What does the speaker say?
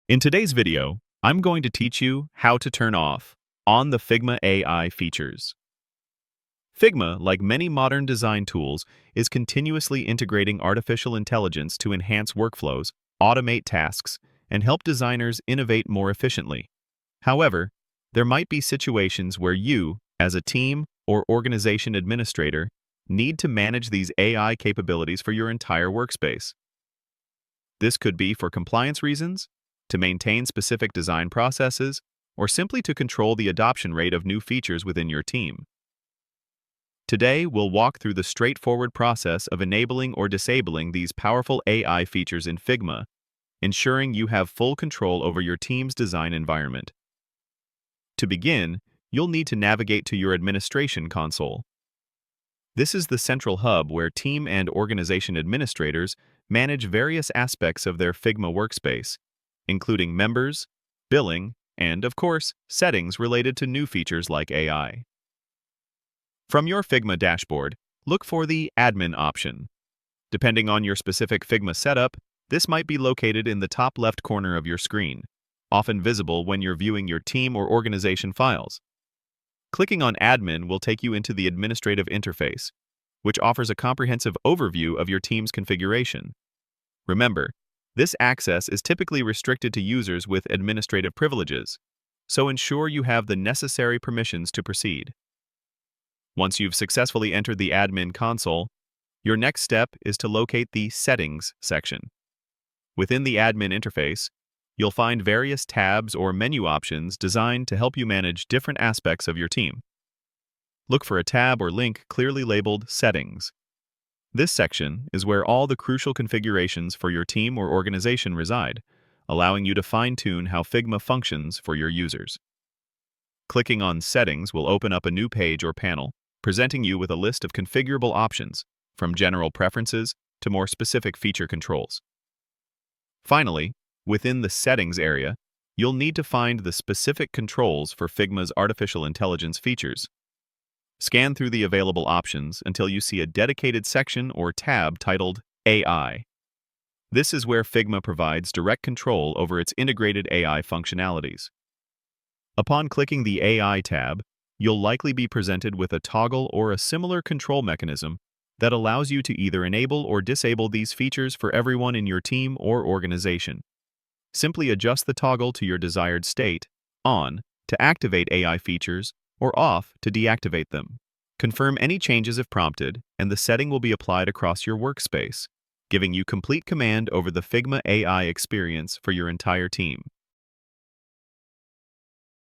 In today's video, I'm going to teach you how to turn on the Figma AI features. Figma, like many modern design tools, is continuously integrating artificial intelligence to enhance workflows, automate tasks, and help designers innovate more efficiently. However, there might be situations where you, as a team or organization administrator, need to manage these AI capabilities for your entire workspace. This could be for compliance reasons, to maintain specific design processes, or simply to control the adoption rate of new features within your team. Today, we'll walk through the straightforward process of enabling or disabling these powerful AI features in Figma, ensuring you have full control over your team's design environment. To begin, you'll need to navigate to your administration console. This is the central hub where team and organization administrators manage various aspects of their Figma workspace, including members, billing, and, of course, settings related to new features like AI. From your Figma dashboard, look for the Admin option. Depending on your specific Figma setup, this might be located in the top left corner of your screen, often visible when you're viewing your team or organization files. Clicking on Admin will take you into the administrative interface, which offers a comprehensive overview of your team's configuration. Remember, this access is typically restricted to users with administrative privileges, so ensure you have the necessary permissions to proceed. Once you've successfully entered the Admin console, your next step is to locate the Settings section. Within the Admin interface, you'll find various tabs or menu options designed to help you manage different aspects of your team. Look for a tab or link clearly labeled Settings. This section is where all the crucial configurations for your team or organization reside, allowing you to fine-tune how Figma functions for your users. Clicking on Settings will open up a new page or panel, presenting you with a list of configurable options, from general preferences to more specific feature controls. Finally, within the Settings area, you'll need to find the specific controls for Figma's artificial intelligence features. Scan through the available options until you see a dedicated section or tab titled AI. This is where Figma provides direct control over its integrated AI functionalities. Upon clicking the AI tab, you'll likely be presented with a toggle or a similar control mechanism that allows you to either enable or disable these features for everyone in your team or organization. Simply adjust the toggle to your desired state, on, to activate AI features, or off to deactivate them. Confirm any changes if prompted, and the setting will be applied across your workspace, giving you complete command over the Figma AI experience for your entire team.